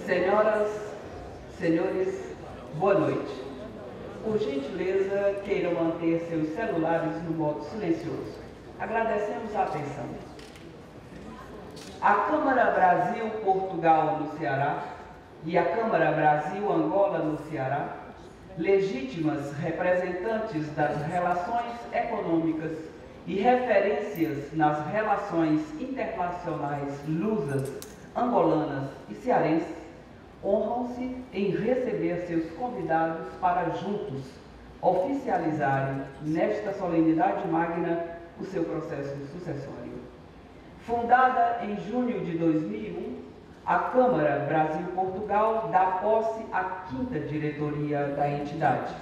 Senhoras, senhores, boa noite. Por gentileza, queiram manter seus celulares no modo silencioso. Agradecemos a atenção. A Câmara Brasil-Portugal no Ceará e a Câmara Brasil-Angola no Ceará, legítimas representantes das relações econômicas e referências nas relações internacionais lusas, angolanas e cearenses, honram-se em receber seus convidados para juntos oficializarem nesta solenidade magna o seu processo sucessório. Fundada em junho de 2001, a Câmara Brasil-Portugal dá posse à 5ª diretoria da entidade,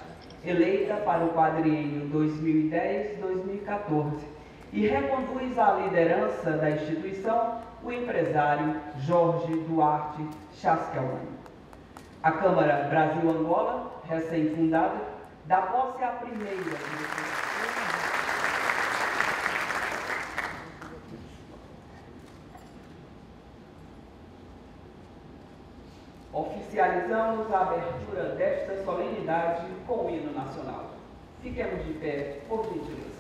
eleita para o quadriênio 2010-2014, e reconduz à liderança da instituição o empresário Jorge Duarte Chaskelman. A Câmara Brasil-Angola, recém-fundada, dá posse à primeira diretoria. Oficializamos a abertura desta solenidade com o hino nacional. Fiquemos de pé, por gentileza.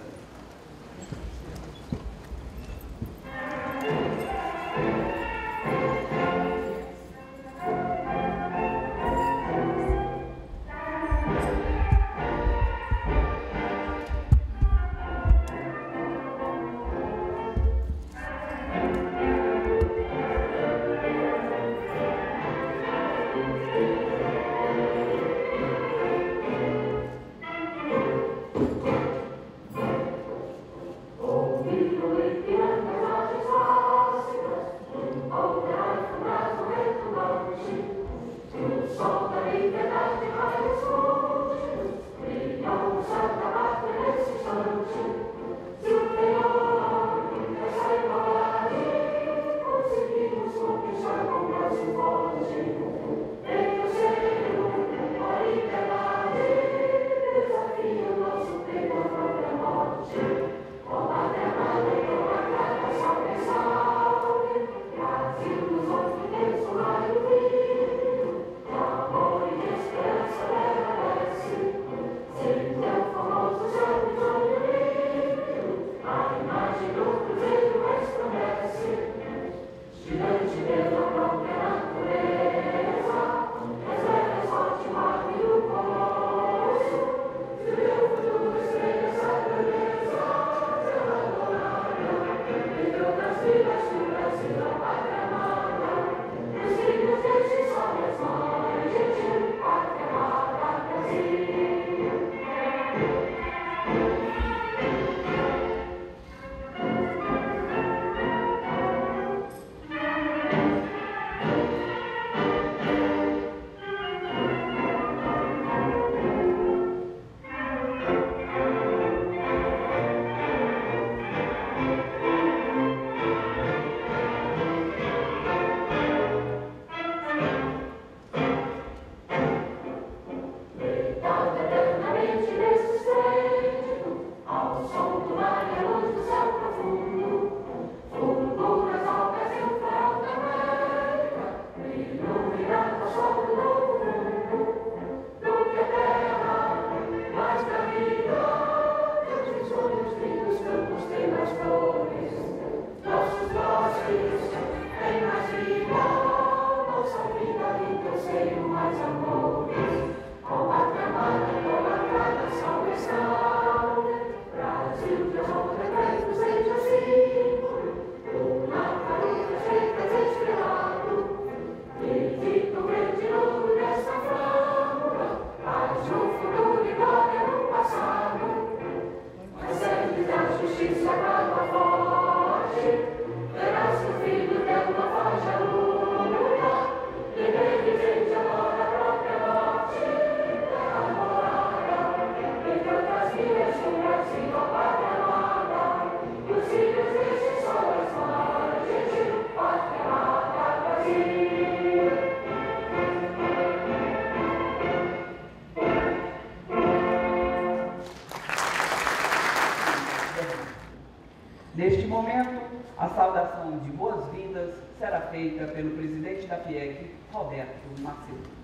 Neste momento, a saudação de boas-vindas será feita pelo presidente da FIEC, Roberto Macedo.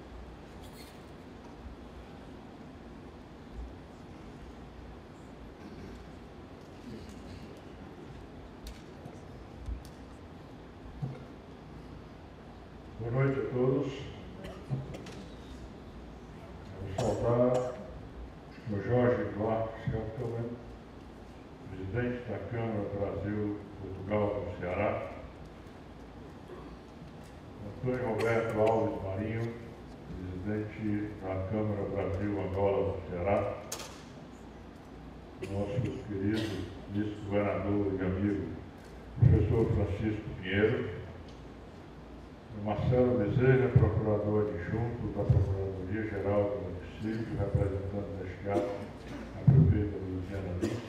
Boa noite a todos. Vou saudar o Jorge Duarte Seltman, presidente da Câmara Brasil-Portugal do Ceará, Antônio Roberto Alves Marinho, presidente da Câmara Brasil-Angola do Ceará, nosso querido vice-governador e amigo, professor Francisco Pinheiro, Marcelo Bezerra, procurador adjunto da Procuradoria-Geral do Município, representando neste ato a prefeita Luciana Lins,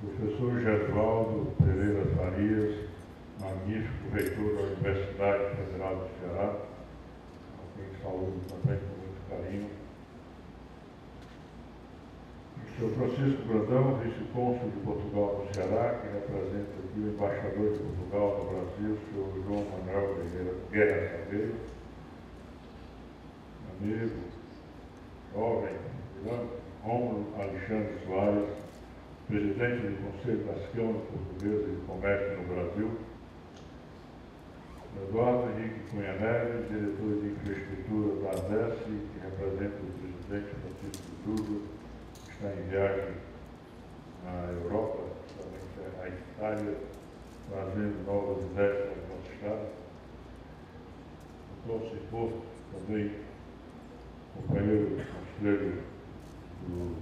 professor Gesualdo Pereira Farias, magnífico reitor da Universidade Federal do Ceará, a quem saúdo também com muito carinho, o senhor Francisco Brandão, vice-cônsul de Portugal no Ceará, que representa aqui o embaixador de Portugal no Brasil, o senhor João Manuel Guerra Salgueiro, amigo, jovem, Rômulo Alexandre Soares, presidente do Conselho das Câmaras Portuguesas de Comércio no Brasil, Eduardo Henrique Cunha Neves, diretor de infraestrutura da ADES, que representa o presidente Francisco Júlio, está em viagem na Europa, também a Itália, trazendo novas ideias para o nosso Estado. O Dr. Ciporto, também companheiro conselheiro do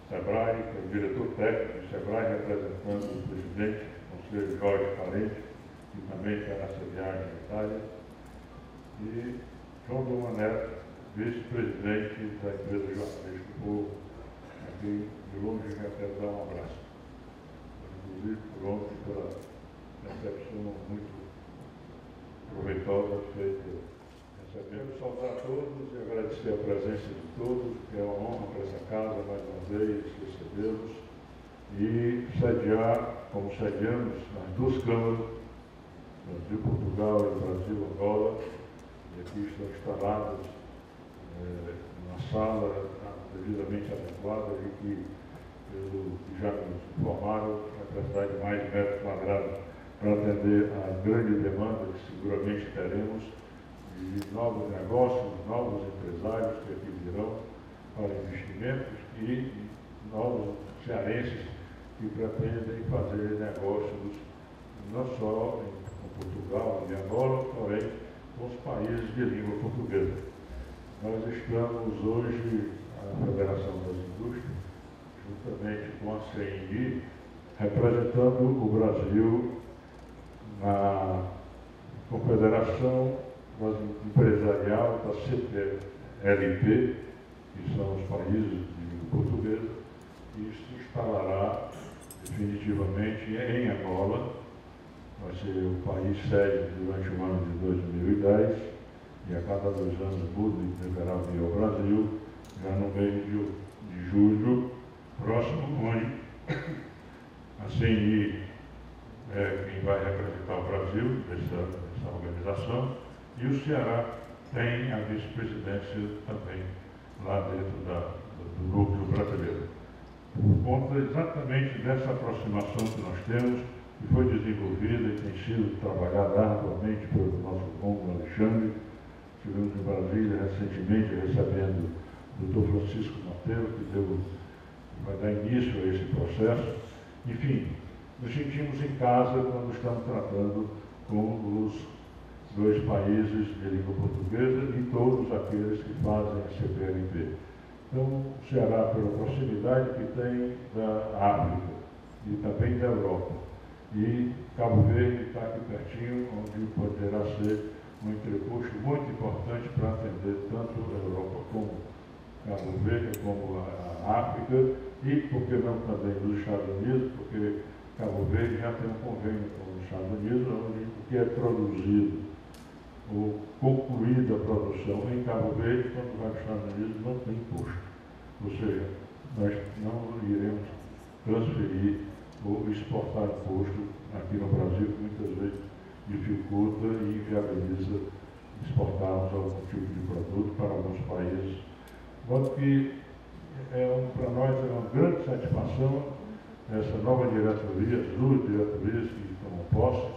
SEBRAE, que é o diretor técnico do SEBRAE, representando o presidente, o conselheiro Jorge Parente, que também está nessa viagem na Itália, e João Doma Neto, vice-presidente da empresa Jornalista do Povo, aqui de longe já quero dar um abraço, inclusive por ontem pela recepção muito proveitosa feita. Quero saudar a todos e agradecer a presença de todos, que é uma honra para essa casa mais uma vez recebê-los e sediar, como sediamos nas duas câmaras, Brasil-Portugal e Brasil-Angola, e aqui estão instalados na sala devidamente adequada e que já nos informaram vai precisar de mais metros quadrados para atender a grande demanda que seguramente teremos de novos negócios, novos empresários que aqui virão para investimentos e novos cearenses que pretendem fazer negócios não só com Portugal e Angola, porém com os países de língua portuguesa. Nós estamos hoje, a Federação das Indústrias, juntamente com a CNI, representando o Brasil na Confederação Empresarial da CPLP, que são os países de língua portuguesa, e isso se instalará definitivamente em Angola. Vai ser o país sede durante o ano de 2010 e a cada 2 anos muda e deverá vir ao Brasil, já no mês de julho próximo, onde a CNI é quem vai representar o Brasil nessa organização, e o Ceará tem a vice-presidência também lá dentro do núcleo brasileiro. Por conta exatamente dessa aproximação que nós temos, que foi desenvolvida e tem sido trabalhada arduamente pelo nosso Rômulo Alexandre. Estivemos em Brasília recentemente recebendo o Dr. Francisco Mateus, que vai dar início a esse processo. Enfim, nos sentimos em casa quando estamos tratando com os 2 países de língua portuguesa e todos aqueles que fazem a CPLP. Então, o Ceará, pela proximidade que tem da África e também da Europa, e Cabo Verde está aqui pertinho, onde poderá ser um entreposto muito importante para atender tanto a Europa como Cabo Verde, como a África, e, por que não, também os Estados Unidos, porque Cabo Verde já tem um convênio com os Estados Unidos, onde o que é produzido ou concluída a produção em Cabo Verde, quando vai para os Estados Unidos, não tem imposto. Ou seja, nós não iremos transferir o exportar imposto aqui no Brasil, que muitas vezes dificulta e inviabiliza exportarmos algum tipo de produto para alguns países. Modo que para nós é uma grande satisfação essa nova diretoria, as duas diretorias que tomam posse,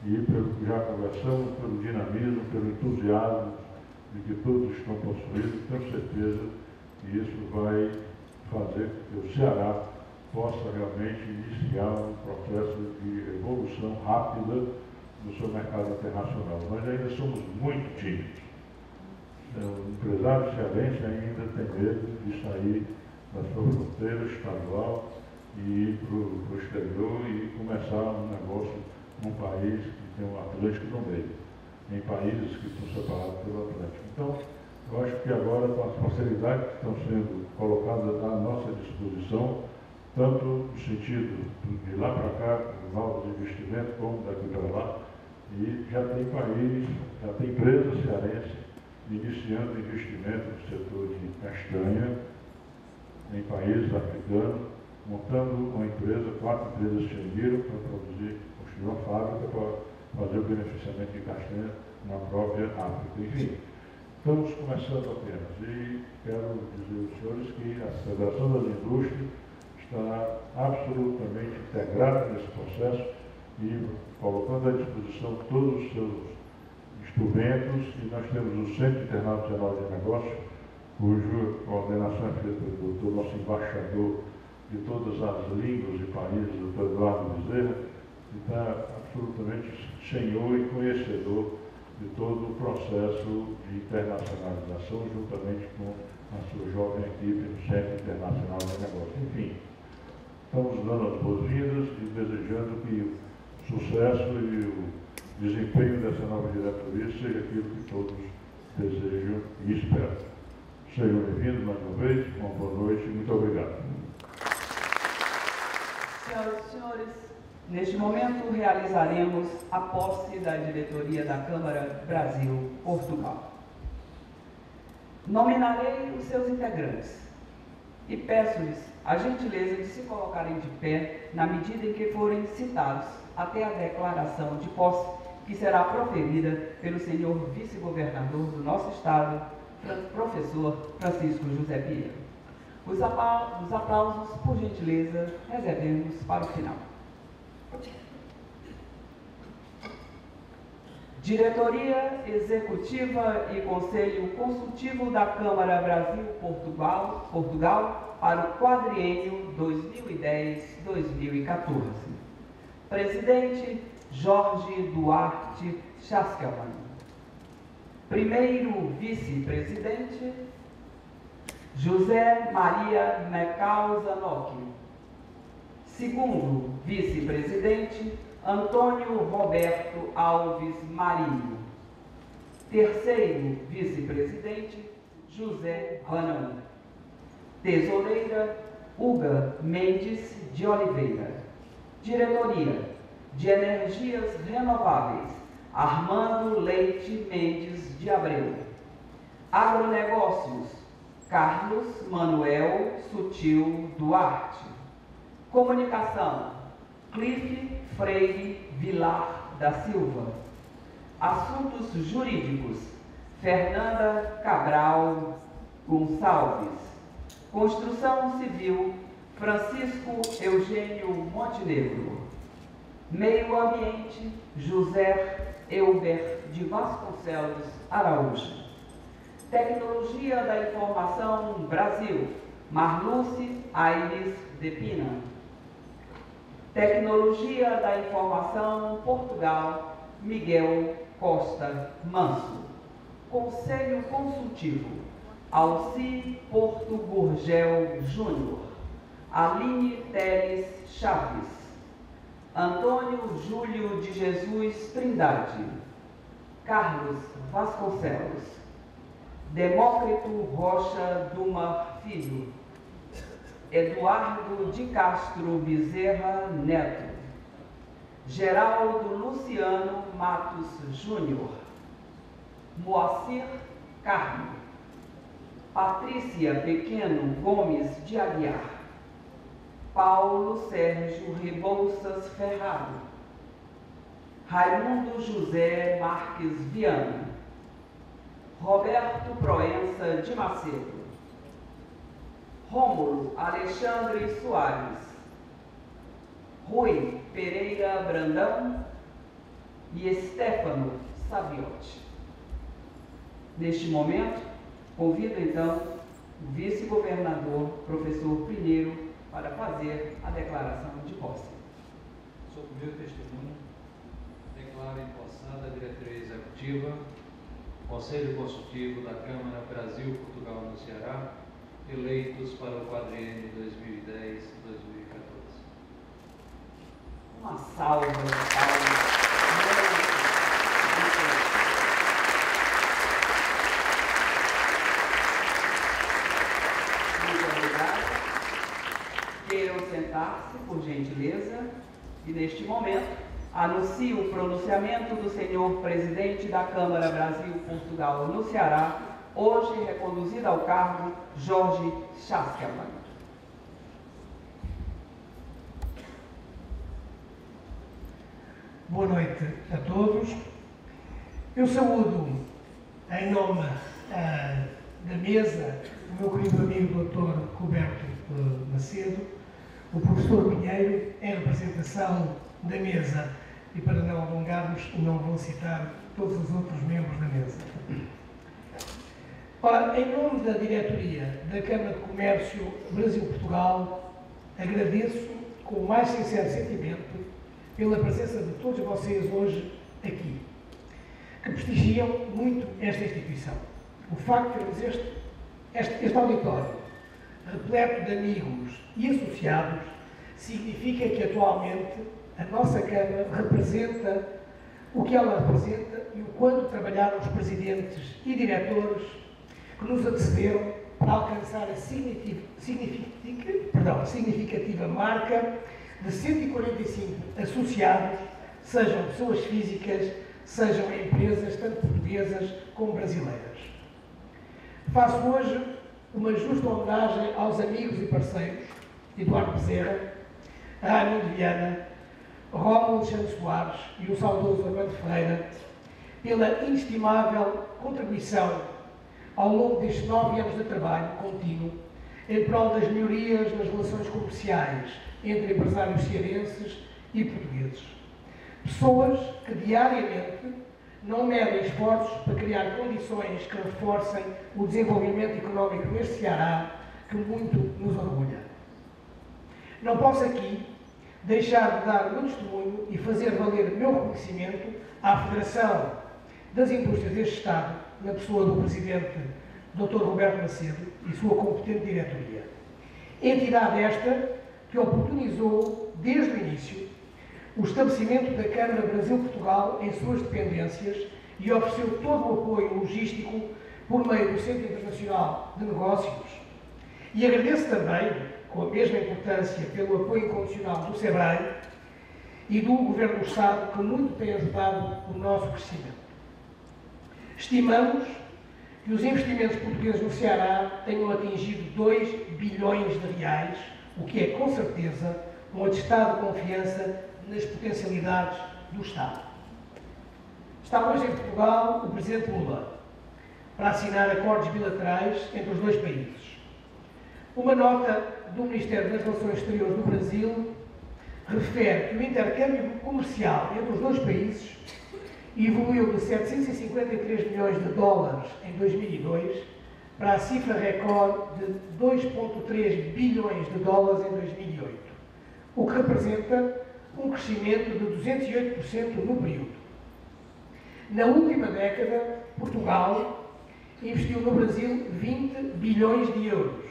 e pelo que já conversamos, pelo dinamismo, pelo entusiasmo de que todos estão possuídos, tenho certeza que isso vai fazer com que o Ceará possa realmente iniciar um processo de evolução rápida no seu mercado internacional. Nós ainda somos muito tímidos. O empresário cearense ainda tem medo de sair da sua fronteira estadual e ir para o exterior e começar um negócio num país que tem um Atlântico no meio, em países que estão separados pelo Atlântico. Então, eu acho que agora, com as facilidades que estão sendo colocadas à nossa disposição, tanto no sentido de lá para cá, com novos investimentos, como daqui para lá, e já tem país, já tem empresas cearenses iniciando investimento no setor de castanha em países africanos, montando uma empresa, 4 empresas se uniram para construir uma fábrica para fazer o beneficiamento de castanha na própria África. Enfim, estamos começando apenas e quero dizer aos senhores que a Federação das Indústrias está absolutamente integrada nesse processo e colocando à disposição todos os seus instrumentos, e nós temos o Centro Internacional de Negócios, cuja coordenação é feita do nosso embaixador de todas as línguas e países, o Dr. Eduardo Bezerra, que está absolutamente senhor e conhecedor de todo o processo de internacionalização, juntamente com a sua jovem equipe do Centro Internacional de Negócios. Enfim, estamos dando as boas-vindas e desejando que o sucesso e o desempenho dessa nova diretoria seja aquilo que todos desejam e esperam. Sejam bem-vindos mais uma vez, uma boa noite e muito obrigado. Senhoras e senhores, neste momento realizaremos a posse da diretoria da Câmara Brasil-Portugal. Nominarei os seus integrantes e peço-lhes a gentileza de se colocarem de pé na medida em que forem citados até a declaração de posse que será proferida pelo senhor vice-governador do nosso estado, professor Francisco José Pinheiro. Os aplausos, por gentileza, reservemos para o final. Diretoria Executiva e Conselho Consultivo da Câmara Brasil-Portugal para o quadriênio 2010-2014. Presidente Jorge Duarte Chaskelman. Primeiro vice-presidente José Maria Mecal Zanocchi. Segundo vice-presidente Antônio Roberto Alves Marinho. Terceiro vice-presidente José Ranão. Tesoureira Uga Mendes de Oliveira. Diretoria de Energias Renováveis Armando Leite Mendes de Abreu. Agronegócios Carlos Manuel Sutil Duarte. Comunicação Clife Freire Vilar da Silva. Assuntos Jurídicos Fernanda Cabral Gonçalves. Construção Civil Francisco Eugênio Montenegro. Meio Ambiente José Elber de Vasconcelos Araújo. Tecnologia da Informação Brasil Marluce Aires de Pina. Tecnologia da Informação Portugal Miguel Costa Manso. Conselho Consultivo Alci Porto Gurgel Júnior. Aline Teles Chaves. Antônio Júlio de Jesus Trindade. Carlos Vasconcelos. Demócrito Rocha Dumar Filho. Eduardo de Castro Bezerra Neto. Geraldo Luciano Matos Júnior. Moacir Carmo. Patrícia Pequeno Gomes de Aguiar. Paulo Sérgio Rebouças Ferraro, Raimundo José Marques Viana, Roberto Proença de Macedo, Rômulo Alexandre Soares, Rui Pereira Brandão e Stefano Saviotti. Neste momento, convido então o vice-governador, professor Pinheiro, para fazer a declaração de posse. Sob meu testemunho, declaro empossada a diretoria executiva, Conselho Consultivo da Câmara Brasil-Portugal no Ceará, eleitos para o quadriênio 2010-2014. Uma salva de palmas. Muito obrigada. Queiram sentar-se, por gentileza, e neste momento anuncio o pronunciamento do senhor presidente da Câmara Brasil-Portugal no Ceará, hoje reconduzido ao cargo, Jorge Chaskelman. Boa noite a todos. Eu saúdo, em nome da mesa, o meu querido amigo Dr. Roberto Macedo, o professor Pinheiro, em representação da mesa, e para não alongarmos, não vou citar todos os outros membros da mesa. Ora, em nome da diretoria da Câmara de Comércio Brasil-Portugal, agradeço com o mais sincero sentimento pela presença de todos vocês hoje aqui, que prestigiam muito esta instituição. O facto de termos este auditório repleto de amigos e associados significa que atualmente a nossa Câmara representa o que ela representa e o quanto trabalharam os presidentes e diretores que nos antecederam para alcançar a significativa marca de 145 associados, sejam pessoas físicas, sejam empresas, tanto portuguesas como brasileiras. Faço hoje uma justa homenagem aos amigos e parceiros Eduardo Bezerra, Raimundo Viana, Rômulo Alexandre Soares e o saudoso Armando Ferreira pela inestimável contribuição ao longo destes 9 anos de trabalho contínuo em prol das melhorias nas relações comerciais entre empresários cearenses e portugueses. Pessoas que diariamente não medem esforços para criar condições que reforcem o desenvolvimento económico neste Ceará, que muito nos orgulha. Não posso aqui deixar de dar o meu testemunho e fazer valer o meu reconhecimento à Federação das Indústrias deste Estado, na pessoa do Presidente Dr. Roberto Macedo e sua competente diretoria. Entidade esta que oportunizou, desde o início, o estabelecimento da Câmara Brasil-Portugal em suas dependências e ofereceu todo o apoio logístico por meio do Centro Internacional de Negócios. E agradeço também, com a mesma importância, pelo apoio incondicional do SEBRAE e do Governo do Estado, que muito tem ajudado o nosso crescimento. Estimamos que os investimentos portugueses no Ceará tenham atingido 2 bilhões de reais, o que é, com certeza, um atestado de confiança nas potencialidades do Estado. Está hoje em Portugal o Presidente Lula para assinar acordos bilaterais entre os dois países. Uma nota do Ministério das Relações Exteriores do Brasil refere que o intercâmbio comercial entre os dois países evoluiu de 753 milhões de dólares em 2002 para a cifra recorde de 2,3 bilhões de dólares em 2008, o que representa um crescimento de 208% no período. Na última década, Portugal investiu no Brasil 20 bilhões de euros,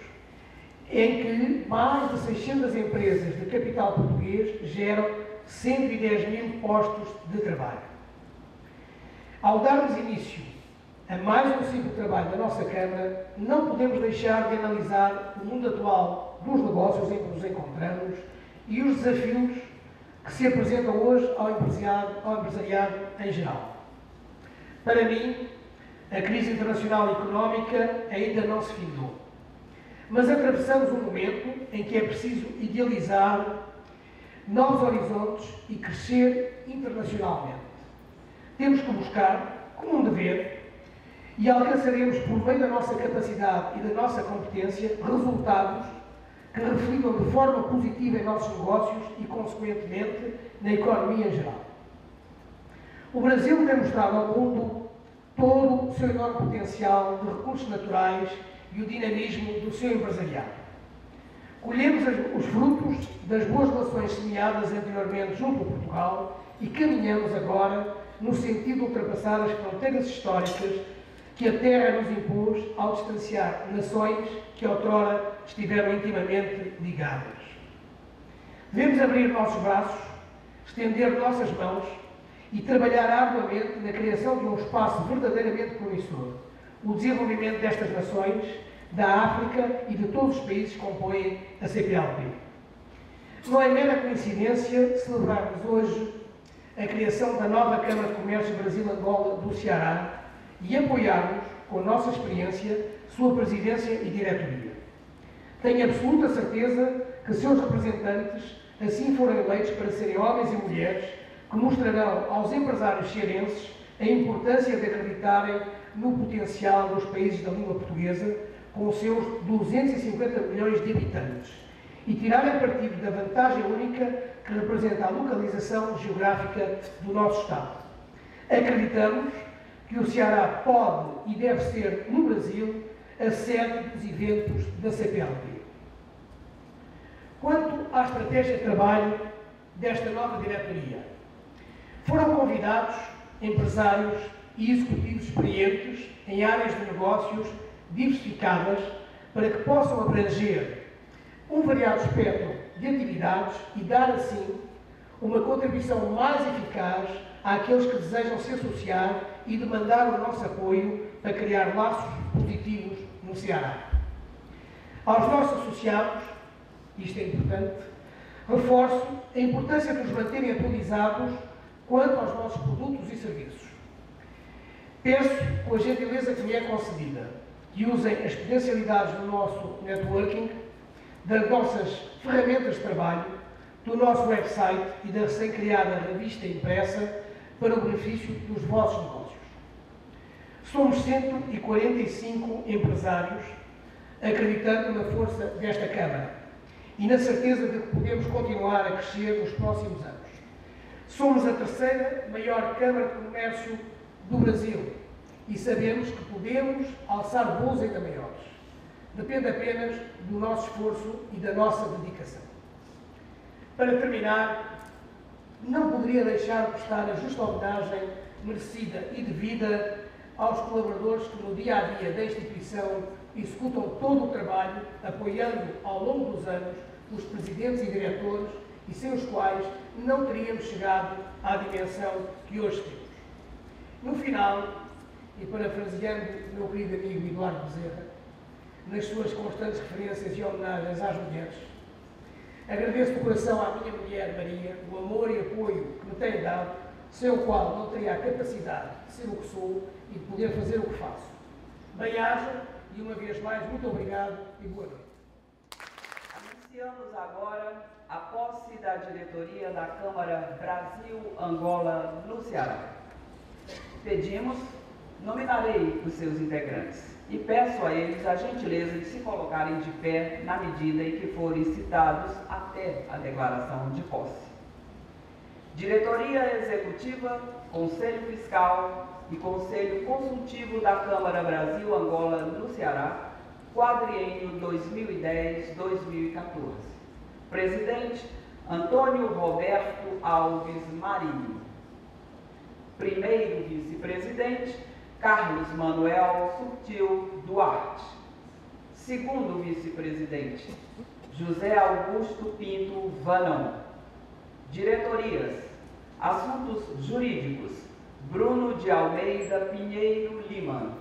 em que mais de 600 empresas de capital português geram 110 mil postos de trabalho. Ao darmos início a mais um ciclo de trabalho da nossa Câmara, não podemos deixar de analisar o mundo atual dos negócios em que nos encontramos e os desafios que se apresentam hoje ao empresariado em geral. Para mim, a crise internacional económica ainda não se findou. mas atravessamos um momento em que é preciso idealizar novos horizontes e crescer internacionalmente. Temos que buscar, como um dever, e alcançaremos, por meio da nossa capacidade e da nossa competência, resultados que reflitam de forma positiva em nossos negócios e, consequentemente, na economia em geral. O Brasil tem mostrado ao mundo todo o seu enorme potencial de recursos naturais e o dinamismo do seu empresariado. Colhemos os frutos das boas relações semeadas anteriormente junto a Portugal e caminhamos agora no sentido de ultrapassar as fronteiras históricas que a terra nos impôs ao distanciar nações que outrora estiveram intimamente ligadas. Devemos abrir nossos braços, estender nossas mãos e trabalhar arduamente na criação de um espaço verdadeiramente promissor, o desenvolvimento destas nações, da África e de todos os países que compõem a CPLP. Não é mera coincidência celebrarmos hoje a criação da nova Câmara de Comércio Brasil-Angola do Ceará e apoiarmos, com a nossa experiência, sua presidência e diretoria. Tenho absoluta certeza que seus representantes assim foram eleitos para serem homens e mulheres que mostrarão aos empresários cearenses a importância de acreditarem no potencial dos países da língua portuguesa, com os seus 250 milhões de habitantes, e tirarem partido da vantagem única que representa a localização geográfica do nosso Estado. Acreditamos que o Ceará pode e deve ser, no Brasil, a sede dos eventos da CPLP. Quanto à estratégia de trabalho desta nova diretoria, foram convidados empresários e executivos experientes em áreas de negócios diversificadas para que possam abranger um variado espectro de atividades e dar, assim, uma contribuição mais eficaz àqueles que desejam se associar e demandar o nosso apoio para criar laços positivos no Ceará. Aos nossos associados, isto é importante, reforço a importância de nos manterem atualizados quanto aos nossos produtos e serviços. Peço, com a gentileza que me é concedida, que usem as potencialidades do nosso networking, das nossas ferramentas de trabalho, do nosso website e da recém-criada revista impressa para o benefício dos vossos negócios. Somos 145 empresários acreditando na força desta Câmara e na certeza de que podemos continuar a crescer nos próximos anos. Somos a terceira maior Câmara de Comércio do Brasil e sabemos que podemos alçar voos ainda maiores. Depende apenas do nosso esforço e da nossa dedicação. Para terminar, não poderia deixar de prestar a justa homenagem merecida e devida aos colaboradores que no dia-a-dia da instituição executam todo o trabalho, apoiando ao longo dos anos os presidentes e diretores e sem os quais não teríamos chegado à dimensão que hoje temos. No final, e parafraseando o meu querido amigo Eduardo Bezerra, nas suas constantes referências e homenagens às mulheres, agradeço de coração à minha mulher Maria o amor e apoio que me tem dado, sem o qual não teria a capacidade de ser o que sou e de poder fazer o que faço. Bem-aja e, uma vez mais, muito obrigado e boa noite. Anunciamos agora a posse da diretoria da Câmara Brasil-Angola no Ceará. Pedimos, nominarei os seus integrantes e peço a eles a gentileza de se colocarem de pé na medida em que forem citados até a declaração de posse. Diretoria Executiva, Conselho Fiscal e Conselho Consultivo da Câmara Brasil-Angola no Ceará, quadriênio 2010-2014. Presidente, Antônio Roberto Alves Marinho. Primeiro vice-presidente, Carlos Manuel Subtil Duarte. Segundo vice-presidente, José Augusto Pinto Vanão. Diretorias, Assuntos Jurídicos, Bruno de Almeida Pinheiro Lima.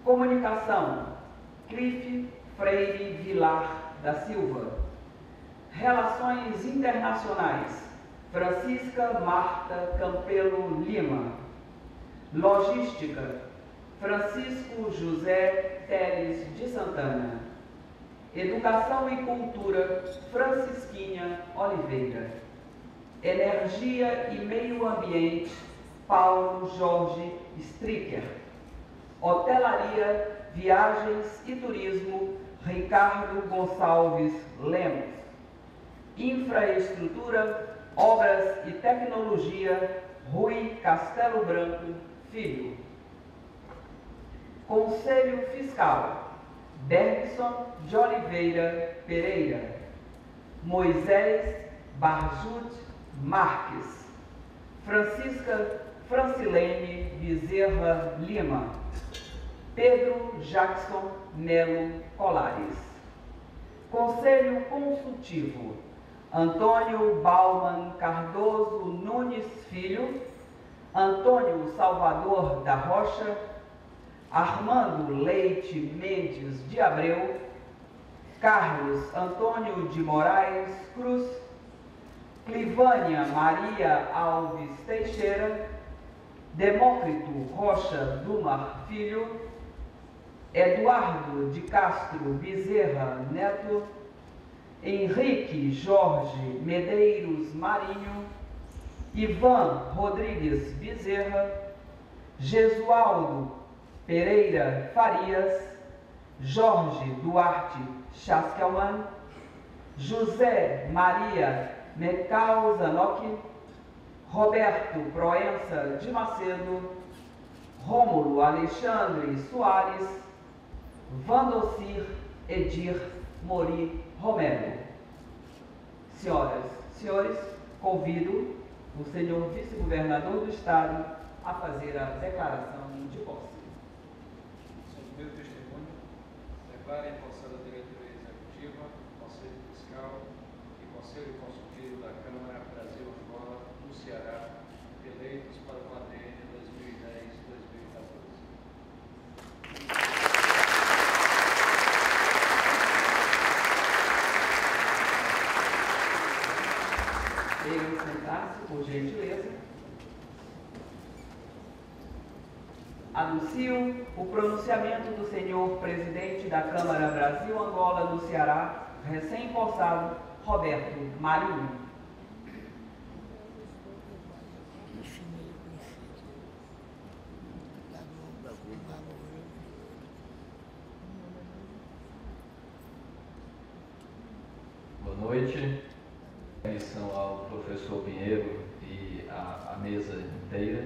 Comunicação, Clife Freire Vilar da Silva. Relações Internacionais, Francisca Marta Campelo Lima. Logística, Francisco José Teles de Santana. Educação e Cultura, Francisquinha Oliveira. Energia e Meio Ambiente, Paulo Jorge Stricker. Hotelaria, Viagens e Turismo, Ricardo Gonçalves Lemos. Infraestrutura, Obras e Tecnologia, Rui Castelo Branco Filho. Conselho Fiscal, Bergson de Oliveira Pereira. Moisés Barjut Marques. Francisca Francilene Bezerra Lima. Pedro Jackson Melo Colares. Conselho Consultivo, Antônio Bauman Cardoso Nunes Filho, Antônio Salvador da Rocha, Armando Leite Mendes de Abreu, Carlos Antônio de Moraes Cruz, Clivânia Maria Alves Teixeira, Demócrito Rocha Dumar Filho, Eduardo de Castro Bezerra Neto, Henrique Jorge Medeiros Marinho, Ivan Rodrigues Bezerra, Jesualdo Pereira Farias, Jorge Duarte Chaskelman, José Maria Mecal Zanocchi, Roberto Proença de Macedo, Rômulo Alexandre Soares, Vandocir Edir Mori Romero. Senhoras, senhores, convido o senhor vice-governador do Estado a fazer a declaração de posse. Sob meu testemunho, declaro empossada a diretoria executiva, Conselho Fiscal e Conselho Consultivo da Câmara Brasil-Angola no Ceará, eleitos para o quadriênio 2010-2014. Venham sentar-se, por gentileza. Anuncio o pronunciamento do senhor presidente da Câmara Brasil-Angola no Ceará, recém-possado, Roberto Marinho. Boa noite. Missão ao professor Pinheiro e à mesa inteira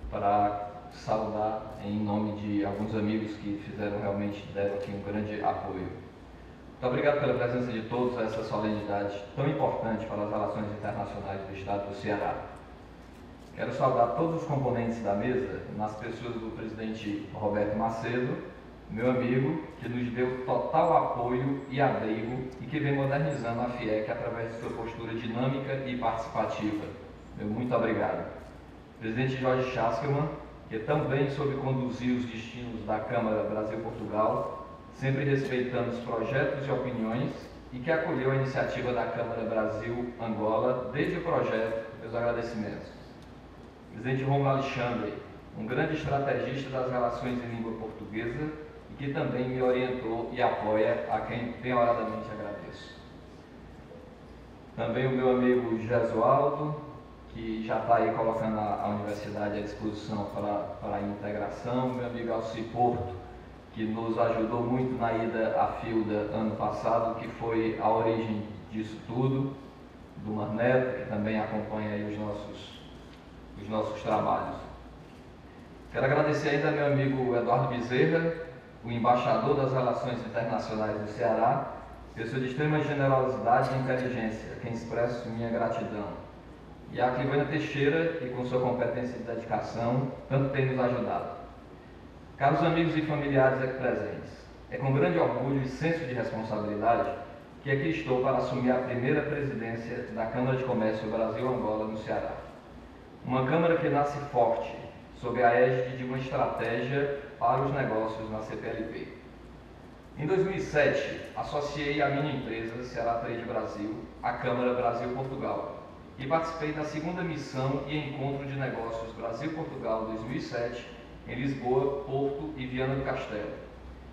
para saudar em nome de alguns amigos que deram aqui um grande apoio. Muito obrigado pela presença de todos a essa solenidade tão importante para as relações internacionais do Estado do Ceará. Quero saudar todos os componentes da mesa, nas pessoas do presidente Roberto Macedo, meu amigo, que nos deu total apoio e abrigo e que vem modernizando a FIEC através de sua postura dinâmica e participativa. Meu muito obrigado. Presidente Jorge Chaskelman, que também soube conduzir os destinos da Câmara Brasil-Portugal, sempre respeitando os projetos e opiniões, e que acolheu a iniciativa da Câmara Brasil-Angola desde o projeto. Meus agradecimentos. Presidente Rômulo Alexandre, um grande estrategista das relações em língua portuguesa e que também me orientou e apoia, a quem bem-horadamente agradeço. Também o meu amigo Jesualdo, que já está aí colocando a universidade à disposição para a integração, meu amigo Alci Porto, que nos ajudou muito na ida à FILDA ano passado, que foi a origem disso tudo, do Marneto, que também acompanha aí os nossos trabalhos. Quero agradecer ainda ao meu amigo Eduardo Bezerra, o embaixador das Relações Internacionais do Ceará, pessoa de extrema generosidade e inteligência, a quem expresso minha gratidão. E a Clivânia Teixeira, que com sua competência e dedicação, tanto tem nos ajudado. Caros amigos e familiares aqui presentes, é com grande orgulho e senso de responsabilidade que aqui estou para assumir a primeira presidência da Câmara de Comércio Brasil-Angola no Ceará. Uma Câmara que nasce forte, sob a égide de uma estratégia para os negócios na CPLP. Em 2007, associei a minha empresa, Ceará Trade Brasil, à Câmara Brasil-Portugal, e participei da segunda missão e encontro de negócios Brasil-Portugal 2007, em Lisboa, Porto e Viana do Castelo.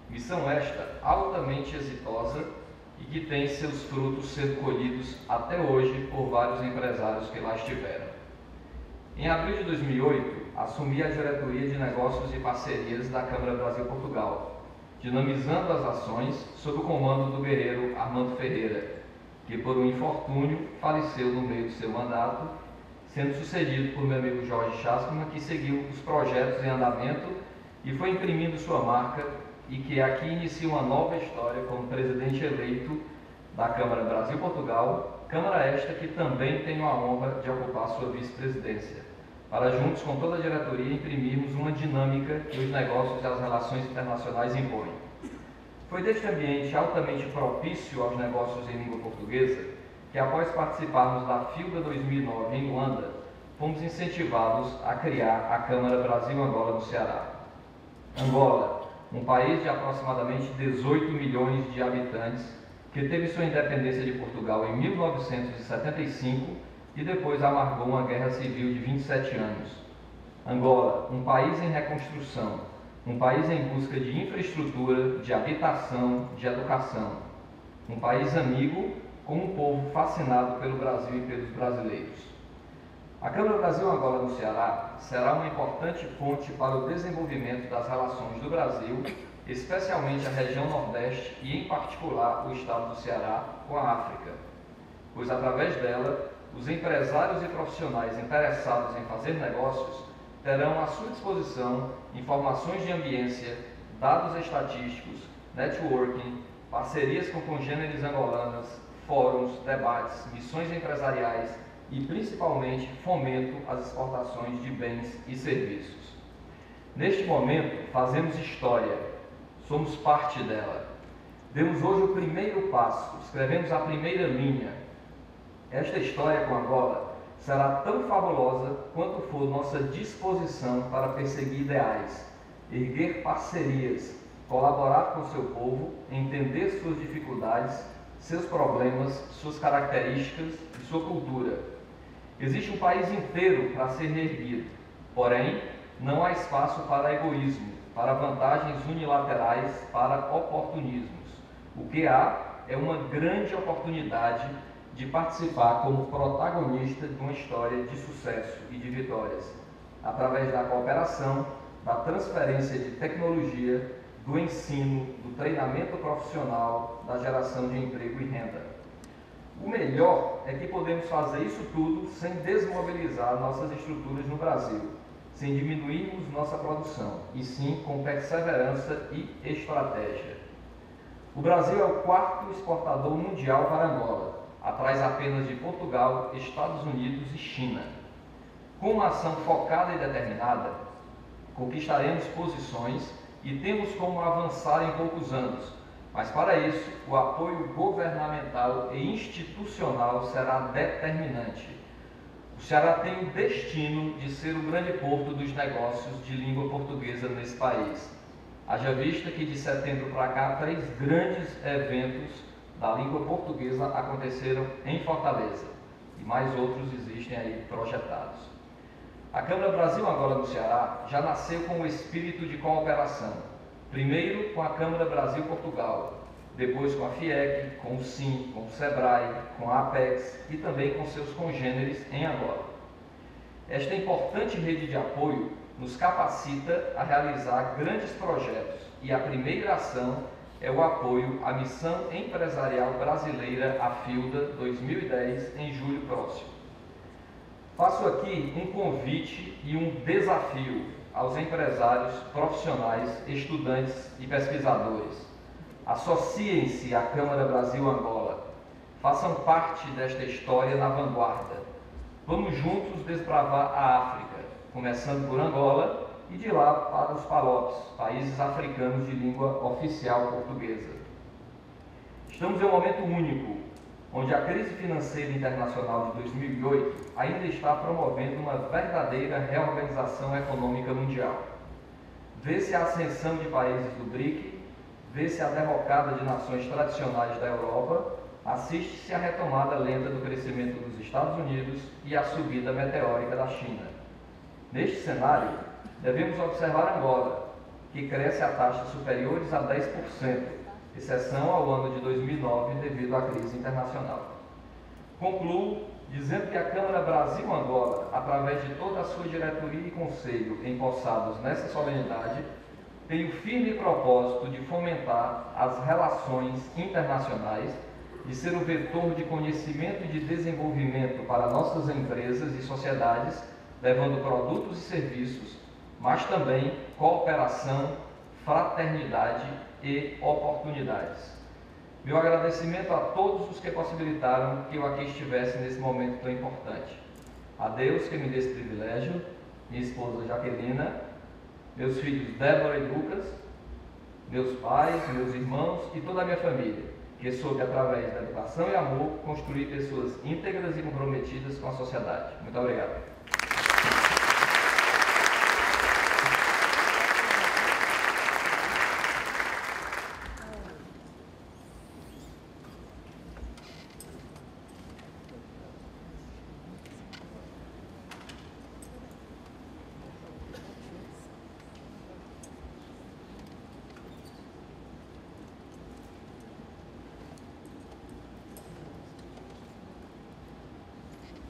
Missão esta altamente exitosa e que tem seus frutos sendo colhidos até hoje por vários empresários que lá estiveram. Em abril de 2008, assumi a diretoria de negócios e parcerias da Câmara Brasil-Portugal, dinamizando as ações sob o comando do guerreiro Armando Ferreira, que por um infortúnio faleceu no meio do seu mandato, sendo sucedido por meu amigo Jorge Chascman, que seguiu os projetos em andamento e foi imprimindo sua marca e que aqui inicia uma nova história como presidente eleito da Câmara Brasil-Portugal, Câmara esta que também tenho a honra de ocupar sua vice-presidência, para juntos com toda a diretoria imprimirmos uma dinâmica que os negócios e as relações internacionais impõem. Foi deste ambiente altamente propício aos negócios em língua portuguesa que, após participarmos da FILDA 2009 em Luanda, fomos incentivados a criar a Câmara Brasil-Angola no Ceará. Angola, um país de aproximadamente 18 milhões de habitantes, que teve sua independência de Portugal em 1975 e depois amargou uma guerra civil de 27 anos. Angola, um país em reconstrução, um país em busca de infraestrutura, de habitação, de educação. Um país amigo com um povo fascinado pelo Brasil e pelos brasileiros. A Câmara Brasil-Angola no Ceará será uma importante ponte para o desenvolvimento das relações do Brasil, especialmente a região Nordeste e, em particular, o estado do Ceará com a África, pois através dela, os empresários e profissionais interessados em fazer negócios terão à sua disposição informações de ambiência, dados estatísticos, networking, parcerias com congêneres angolanas, fóruns, debates, missões empresariais e, principalmente, fomento às exportações de bens e serviços. Neste momento, fazemos história, somos parte dela. Demos hoje o primeiro passo, escrevemos a primeira linha. Esta história com Angola será tão fabulosa quanto for nossa disposição para perseguir ideais, erguer parcerias, colaborar com seu povo, entender suas dificuldades, seus problemas, suas características e sua cultura. Existe um país inteiro para ser reerguido, porém, não há espaço para egoísmo, para vantagens unilaterais, para oportunismos. O que há é uma grande oportunidade de participar como protagonista de uma história de sucesso e de vitórias, através da cooperação, da transferência de tecnologia, do ensino, do treinamento profissional, da geração de emprego e renda. O melhor é que podemos fazer isso tudo sem desmobilizar nossas estruturas no Brasil, sem diminuirmos nossa produção, e sim com perseverança e estratégia. O Brasil é o quarto exportador mundial para Angola, atrás apenas de Portugal, Estados Unidos e China. Com uma ação focada e determinada, conquistaremos posições e temos como avançar em poucos anos, mas para isso o apoio governamental e institucional será determinante. O Ceará tem o destino de ser o grande porto dos negócios de língua portuguesa nesse país. Haja vista que de setembro para cá 3 grandes eventos da língua portuguesa aconteceram em Fortaleza e mais outros existem aí projetados. A Câmara Brasil-Angola no Ceará já nasceu com o espírito de cooperação, primeiro com a Câmara Brasil-Portugal, depois com a FIEC, com o SIM, com o SEBRAE, com a APEX e também com seus congêneres em Angola. Esta importante rede de apoio nos capacita a realizar grandes projetos e a primeira ação é o apoio à Missão Empresarial Brasileira, a FILDA 2010, em julho próximo. Faço aqui um convite e um desafio aos empresários, profissionais, estudantes e pesquisadores. Associem-se à Câmara Brasil-Angola. Façam parte desta história na vanguarda. Vamos juntos desbravar a África, começando por Angola e de lá para os Palopes, países africanos de língua oficial portuguesa. Estamos em um momento único, onde a crise financeira internacional de 2008 ainda está promovendo uma verdadeira reorganização econômica mundial. Vê-se a ascensão de países do BRIC, vê-se a derrocada de nações tradicionais da Europa, assiste-se a retomada lenta do crescimento dos Estados Unidos e a subida meteórica da China. Neste cenário, devemos observar Angola, que cresce a taxas superiores a 10%, exceção ao ano de 2009 devido à crise internacional. Concluo dizendo que a Câmara Brasil-Angola, através de toda a sua diretoria e conselho empossados nessa solenidade, tem o firme propósito de fomentar as relações internacionais, de ser o vetor de conhecimento e de desenvolvimento para nossas empresas e sociedades, levando produtos e serviços, mas também cooperação, fraternidade e oportunidades. Meu agradecimento a todos os que possibilitaram que eu aqui estivesse nesse momento tão importante. A Deus que me dê esse privilégio, minha esposa Jaquelina, meus filhos Débora e Lucas, meus pais, meus irmãos e toda a minha família, que soube, através da educação e amor, construir pessoas íntegras e comprometidas com a sociedade. Muito obrigado.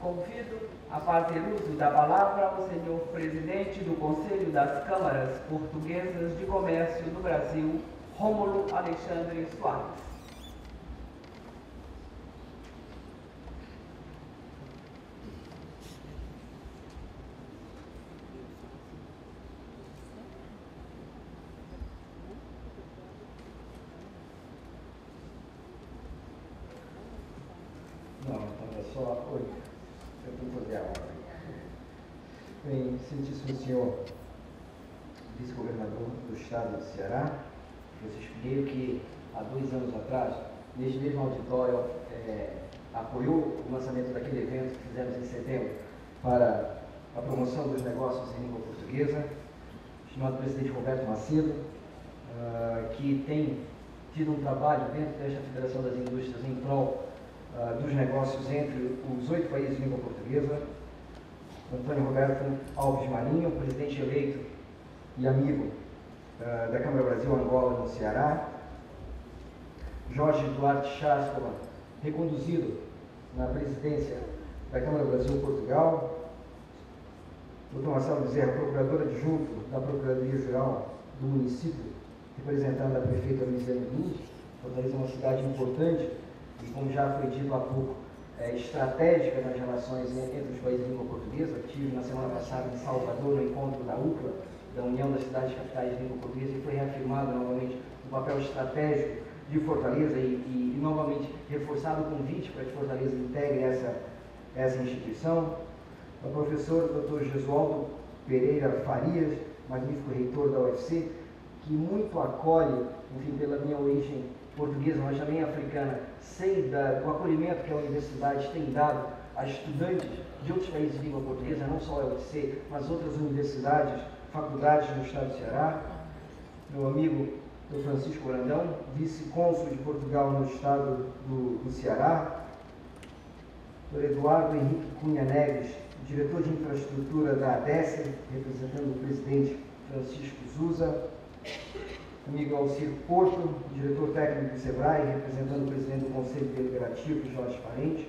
Convido a fazer uso da palavra o senhor presidente do Conselho das Câmaras Portuguesas de Comércio do Brasil, Rômulo Alexandre Soares. Não, então é só... Oi, eu tenho que fazer a ordem. Bem, excelentíssimo senhor vice-governador do estado do Ceará, Francisco Pinheiro, que há 2 anos atrás, neste mesmo auditório, apoiou o lançamento daquele evento que fizemos em setembro para a promoção dos negócios em língua portuguesa, estimado presidente Roberto Macedo, que tem tido um trabalho dentro desta Federação das Indústrias em prol dos negócios entre os 8 países de língua portuguesa, Antônio Roberto Alves Marinho, presidente eleito e amigo da Câmara Brasil-Angola no Ceará, Jorge Duarte Chascova, reconduzido na presidência da Câmara Brasil-Portugal, Dr. Marcelo Bezerra, procurador adjunto da Procuradoria-Geral do município, representando a prefeita Luiziane Lins. Fortaleza é uma cidade importante e, como já foi dito há pouco, estratégica nas relações entre os países de língua portuguesa. Estive na semana passada em Salvador, no encontro da UCLA, da União das Cidades Capitais de Língua Portuguesa, e foi reafirmado novamente o papel estratégico de Fortaleza e novamente reforçado o convite para que Fortaleza integre essa instituição. O professor Dr. Gesualdo Pereira Farias, magnífico reitor da UFC, que muito acolhe, enfim, pela minha origem portuguesa, mas também africana, sei do acolhimento que a universidade tem dado a estudantes de outros países de língua portuguesa, não só a UFC, mas outras universidades, faculdades no estado do Ceará. Meu amigo Dr. Francisco Brandão, vice-cônsul de Portugal no estado do Ceará. Dr. Eduardo Henrique Cunha Neves, diretor de infraestrutura da ADESA, representando o presidente Francisco Zusa. Amigo Alcir Porto, diretor técnico do SEBRAE, representando o presidente do Conselho Deliberativo, Jorge Parente.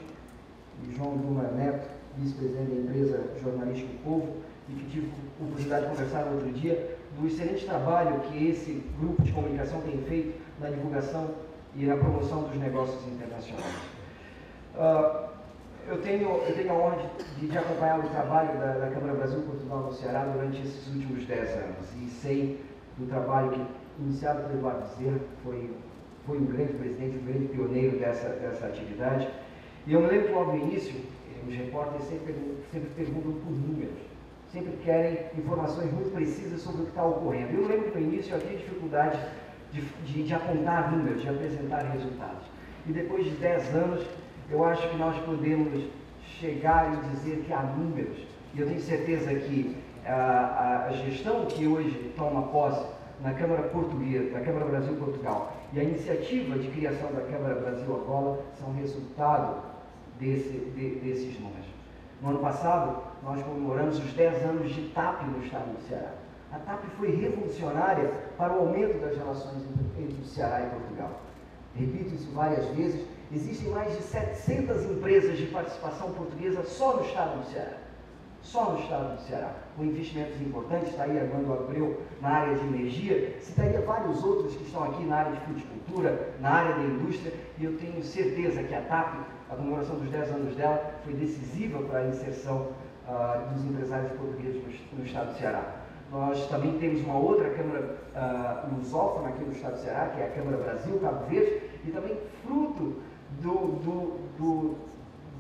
E João Duma Neto, vice-presidente da empresa Jornalística Povo, e que tive a oportunidade de conversar no outro dia do excelente trabalho que esse grupo de comunicação tem feito na divulgação e na promoção dos negócios internacionais. Eu tenho a honra de acompanhar o trabalho da Câmara Brasil-Portugal no Ceará durante esses últimos 10 anos e sei do trabalho que, iniciado por Eduardo Bezerra, foi um grande presidente, um grande pioneiro dessa atividade. E eu me lembro que logo no início, os repórteres sempre perguntam por números, sempre querem informações muito precisas sobre o que está ocorrendo. Eu lembro que no início eu havia dificuldade de apontar números, de apresentar resultados. E depois de 10 anos, eu acho que nós podemos chegar e dizer que há números. E eu tenho certeza que a gestão que hoje toma posse na Câmara Portuguesa, na Câmara Brasil-Portugal, e a iniciativa de criação da Câmara Brasil-Angola são resultado desses números. No ano passado, nós comemoramos os 10 anos de TAP no estado do Ceará. A TAP foi revolucionária para o aumento das relações entre o Ceará e Portugal. Repito isso várias vezes, existem mais de 700 empresas de participação portuguesa só no estado do Ceará. Só no estado do Ceará, com investimentos importantes, está aí Armando Abreu na área de energia, citaria vários outros que estão aqui na área de fruticultura, na área da indústria, e eu tenho certeza que a TAP, a comemoração dos 10 anos dela, foi decisiva para a inserção dos empresários portugueses no estado do Ceará. Nós também temos uma outra Câmara lusófona aqui no estado do Ceará, que é a Câmara Brasil, Cabo Verde, e também fruto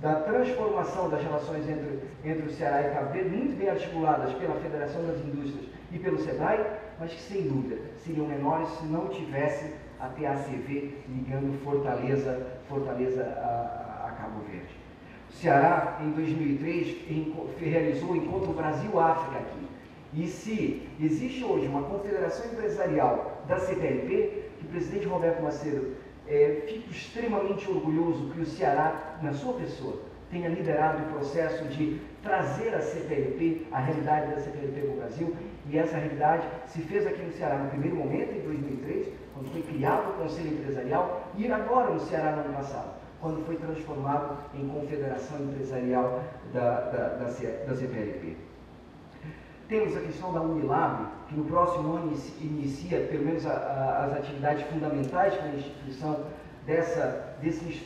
da transformação das relações entre o Ceará e Cabo Verde, muito bem articuladas pela Federação das Indústrias e pelo SEBRAE, mas que, sem dúvida, seriam menores se não tivesse a TACV ligando Fortaleza a Cabo Verde. O Ceará, em 2003, realizou o Encontro Brasil-África aqui. E se existe hoje uma confederação empresarial da CPLP, que o presidente Roberto Macedo fico extremamente orgulhoso que o Ceará, na sua pessoa, tenha liderado o processo de trazer a CPLP, a realidade da CPLP para o Brasil, e essa realidade se fez aqui no Ceará no primeiro momento, em 2003, quando foi criado o Conselho Empresarial, e agora no Ceará no ano passado, quando foi transformado em Confederação Empresarial da CPLP. Temos a questão da Unilab, que no próximo ano inicia, pelo menos, as atividades fundamentais para a instituição desse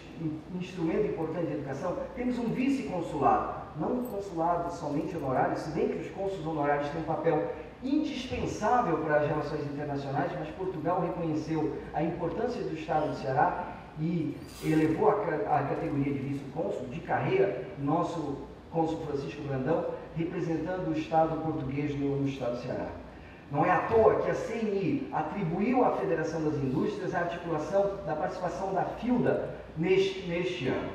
instrumento importante de educação. Temos um vice-consulado, não um consulado somente honorário, se bem que os cônsules honorários têm um papel indispensável para as relações internacionais, mas Portugal reconheceu a importância do Estado do Ceará e elevou a categoria de vice-cônsul de carreira, nosso cônsul Francisco Brandão, representando o Estado português no Estado do Ceará. Não é à toa que a CNI atribuiu à Federação das Indústrias a articulação da participação da FILDA neste ano.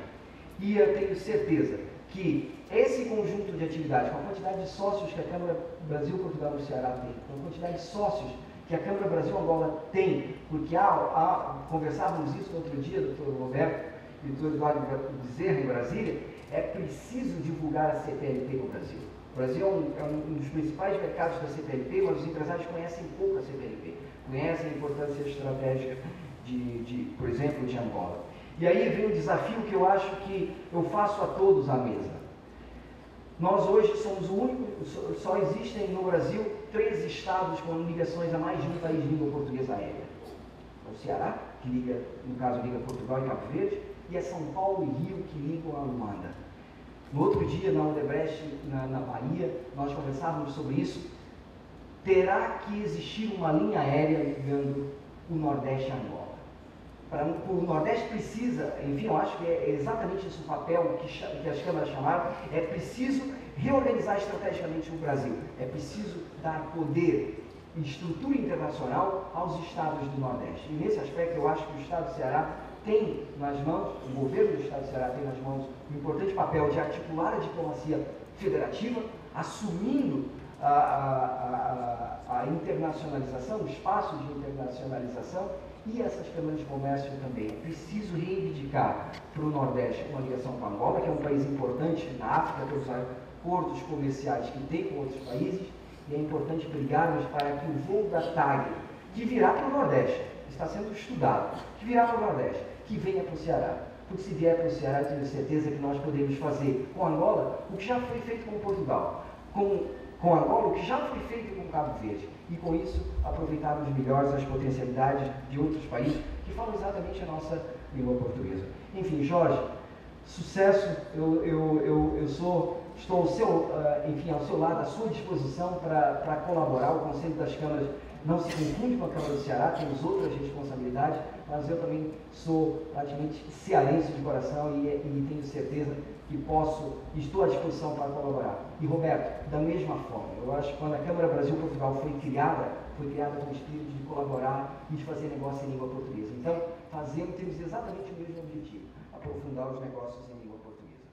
E eu tenho certeza que esse conjunto de atividades, com a quantidade de sócios que a Câmara Brasil-Portugal no Ceará tem, com a quantidade de sócios que a Câmara Brasil-Angola tem, porque conversávamos isso no outro dia, doutor Roberto e doutor Eduardo Bezerra, em Brasília, é preciso divulgar a CPLP no Brasil. O Brasil é um dos principais mercados da CPLP, mas os empresários conhecem pouco a CPLP, conhecem a importância estratégica por exemplo, de Angola. E aí vem um desafio que eu acho que eu faço a todos à mesa. Nós hoje somos o único, só existem no Brasil 3 estados com ligações a mais de um país de língua portuguesa aérea. É o Ceará, que liga, no caso, liga Portugal e Cabo Verde, e é São Paulo e Rio que ligam a Luanda. No outro dia, na Odebrecht, na Bahia, nós conversávamos sobre isso. Terá que existir uma linha aérea ligando o Nordeste a Angola. O Nordeste precisa, enfim, eu acho que é exatamente esse o papel que as câmaras chamaram, é preciso reorganizar estrategicamente o Brasil, é preciso dar poder e estrutura internacional aos estados do Nordeste. E nesse aspecto eu acho que o Estado do Ceará tem nas mãos, o governo do Estado do Ceará tem nas mãos um importante papel de articular a diplomacia federativa, assumindo a internacionalização, o espaço de internacionalização, e essas câmaras de comércio também. É preciso reivindicar para o Nordeste uma ligação com Angola, que é um país importante na África, pelos acordos comerciais que tem com outros países, e é importante brigarmos para que o voo da TAG, que virá para o Nordeste, está sendo estudado, que virá para o Nordeste, que venha para o Ceará. Porque se vier para o Ceará, eu tenho certeza que nós podemos fazer com Angola o que já foi feito com Portugal, com Angola o que já foi feito com Cabo Verde, e com isso aproveitarmos melhor as potencialidades de outros países que falam exatamente a nossa língua portuguesa. Enfim, Jorge, sucesso, estou ao seu lado, à sua disposição para colaborar. O Conselho das Câmaras não se confunde com a Câmara do Ceará, temos outras responsabilidades, mas eu também sou praticamente cearense de coração e tenho certeza que estou à disposição para colaborar. E Roberto, da mesma forma, eu acho que quando a Câmara Brasil-Portugal foi criada com o espírito de colaborar e de fazer negócio em língua portuguesa. Então, temos exatamente o mesmo objetivo, aprofundar os negócios em língua portuguesa.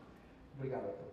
Obrigado a todos.